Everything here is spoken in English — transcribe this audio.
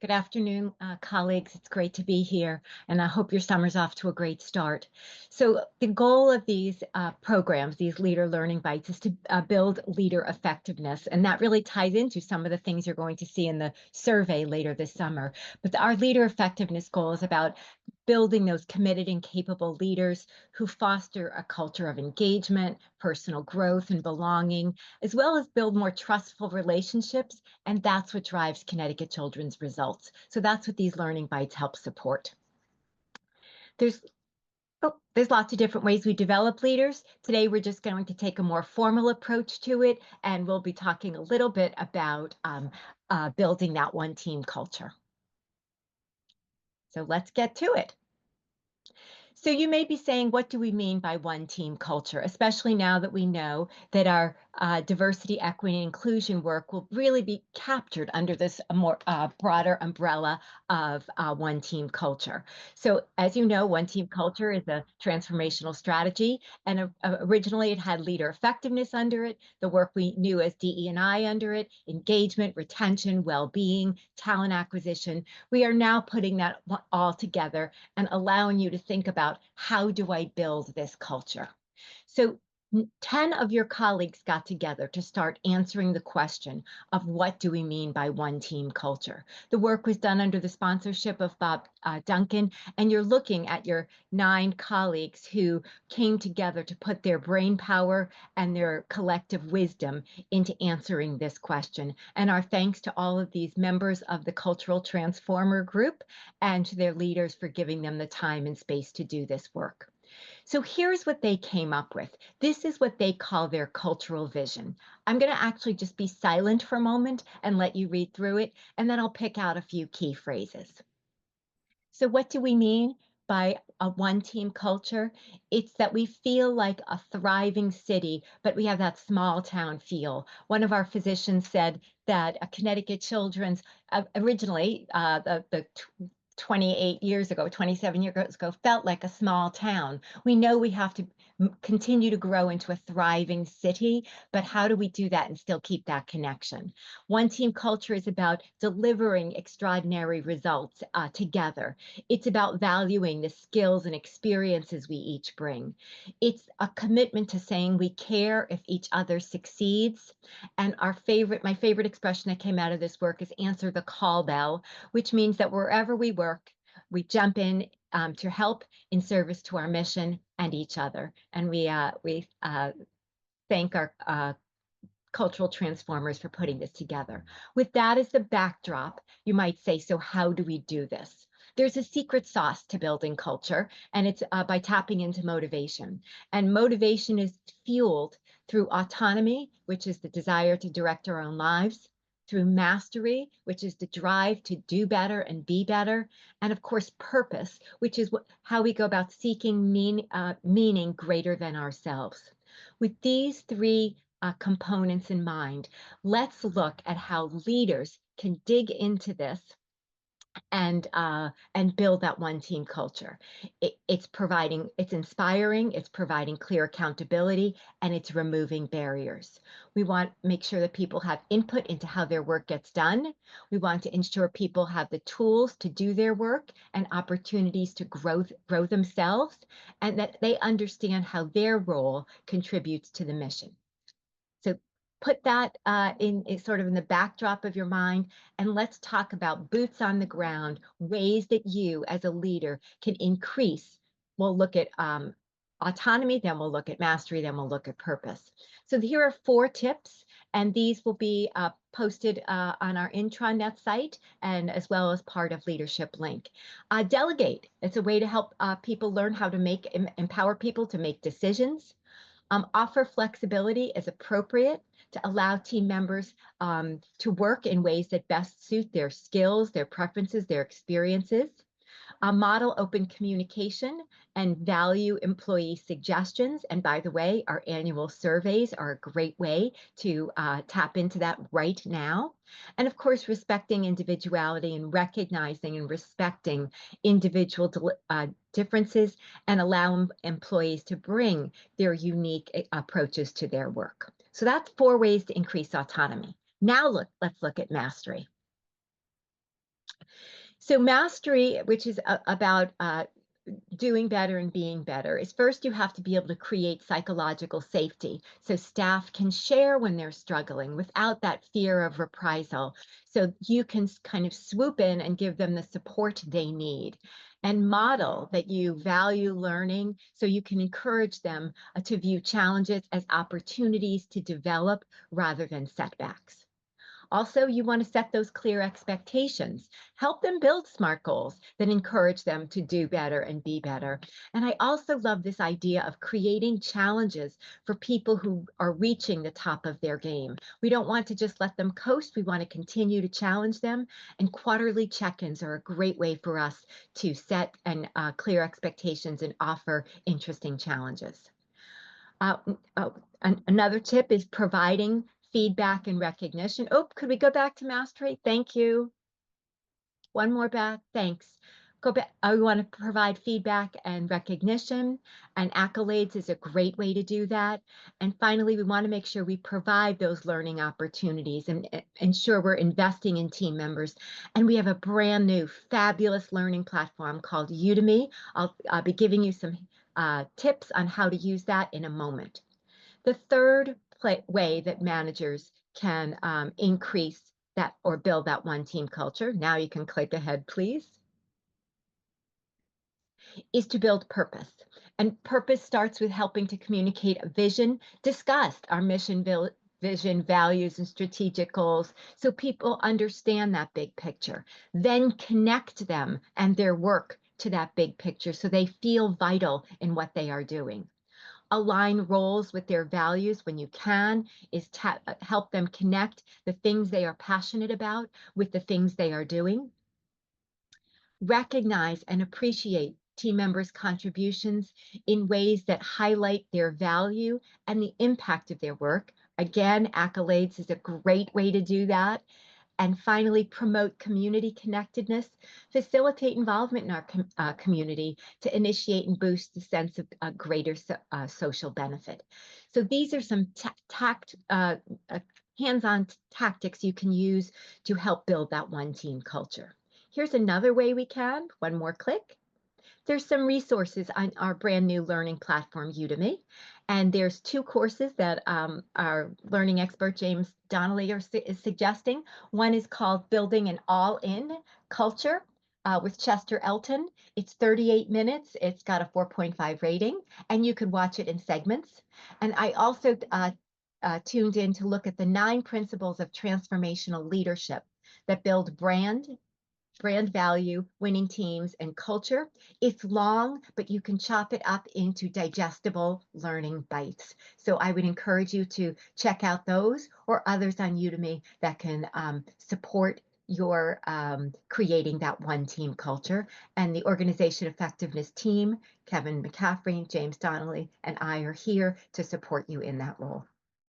Good afternoon, colleagues. It's great to be here, and I hope your summer's off to a great start. So the goal of these programs, these Leader Learning Bites, is to build leader effectiveness, and that really ties into some of the things you're going to see in the survey later this summer. But our leader effectiveness goal is about building those committed and capable leaders who foster a culture of engagement, personal growth, and belonging, as well as build more trustful relationships, and that's what drives Connecticut Children's results. So that's what these learning bites help support. There's there's lots of different ways we develop leaders. Today, we're just going to take a more formal approach to it, and we'll be talking a little bit about building that one team culture. So let's get to it. So you may be saying, what do we mean by one team culture, especially now that we know that our diversity, equity, and inclusion work will really be captured under this more broader umbrella of one team culture. So as you know, one team culture is a transformational strategy, and originally it had leader effectiveness under it, the work we knew as DE&I under it, engagement, retention, well-being, talent acquisition. We are now putting that all together and allowing you to think about, how do I build this culture? So 10 of your colleagues got together to start answering the question of, what do we mean by one team culture? The work was done under the sponsorship of Bob Duncan, and you're looking at your 9 colleagues who came together to put their brain power and their collective wisdom into answering this question. And our thanks to all of these members of the Cultural Transformer Group and to their leaders for giving them the time and space to do this work. So here's what they came up with. This is what they call their cultural vision. I'm going to actually just be silent for a moment and let you read through it, and then I'll pick out a few key phrases. So what do we mean by a one-team culture? It's that we feel like a thriving city, but we have that small town feel. One of our physicians said that a Connecticut Children's, originally, the 28 years ago, 27 years ago, felt like a small town. We know we have to continue to grow into a thriving city, but how do we do that and still keep that connection? One team culture is about delivering extraordinary results together. It's about valuing the skills and experiences we each bring. It's a commitment to saying we care if each other succeeds. And my favorite expression that came out of this work is answer the call bell, which means that wherever we work, we jump in to help in service to our mission and each other. And we thank our cultural transformers for putting this together. With that as the backdrop, you might say, so how do we do this? There's a secret sauce to building culture, and it's by tapping into motivation. And motivation is fueled through autonomy, which is the desire to direct our own lives, through mastery, which is the drive to do better and be better, and of course, purpose, which is how we go about seeking meaning greater than ourselves. With these 3 components in mind, let's look at how leaders can dig into this and build that one team culture. It's inspiring, it's providing clear accountability, and it's removing barriers. We want to make sure that people have input into how their work gets done. We want to ensure people have the tools to do their work and opportunities to grow themselves, and that they understand how their role contributes to the mission. So put that in sort of in the backdrop of your mind, and let's talk about boots on the ground, ways that you as a leader can increase. We'll look at autonomy, then we'll look at mastery, then we'll look at purpose. So here are 4 tips, and these will be posted on our intranet site and as well as part of Leadership Link. Delegate. It's a way to help people learn how to empower people to make decisions. Offer flexibility as appropriate to allow team members to work in ways that best suit their skills, their preferences, their experiences. Model open communication and value employee suggestions. And by the way, our annual surveys are a great way to tap into that right now. And of course, respecting individuality and recognizing and respecting individual differences, and allow employees to bring their unique approaches to their work. So that's 4 ways to increase autonomy. Now let's look at mastery. So mastery, which is about doing better and being better, is first you have to be able to create psychological safety so staff can share when they're struggling without that fear of reprisal. So you can kind of swoop in and give them the support they need and model that you value learning so you can encourage them to view challenges as opportunities to develop rather than setbacks. Also, you want to set those clear expectations. Help them build SMART goals that encourage them to do better and be better. And I also love this idea of creating challenges for people who are reaching the top of their game. We don't want to just let them coast. We want to continue to challenge them. And quarterly check-ins are a great way for us to set and clear expectations and offer interesting challenges. Uh, Another tip is providing feedback and recognition. Oh, could we go back to mastery? Thank you. One more back. Thanks. Go back. We want to provide feedback and recognition, and accolades is a great way to do that. And finally, we want to make sure we provide those learning opportunities and ensure we're investing in team members. And we have a brand new, fabulous learning platform called Udemy. I'll be giving you some tips on how to use that in a moment. The third way that managers can increase that or build that one team culture, now you can click ahead, please, is to build purpose. And purpose starts with helping to communicate a vision, discuss our mission, vision, values, and strategic goals so people understand that big picture. Then connect them and their work to that big picture so they feel vital in what they are doing. Align roles with their values when you can is help them connect the things they are passionate about with the things they are doing. Recognize and appreciate team members' contributions in ways that highlight their value and the impact of their work. Again, accolades is a great way to do that. And finally, promote community connectedness, facilitate involvement in our community to initiate and boost the sense of greater social benefit. So these are some hands-on tactics you can use to help build that one team culture. Here's another way we can, one more click. There's some resources on our brand new learning platform, Udemy. And there's two courses that our learning expert, James Donnelly, is suggesting. One is called Building an All-In Culture with Chester Elton. It's 38 minutes. It's got a 4.5 rating, and you could watch it in segments. And I also tuned in to look at the 9 principles of transformational leadership that build brand value, winning teams, and culture. It's long, but you can chop it up into digestible learning bites. So I would encourage you to check out those or others on Udemy that can support your creating that one team culture. And the organization effectiveness team, Kevin McCaffrey, James Donnelly, and I are here to support you in that role.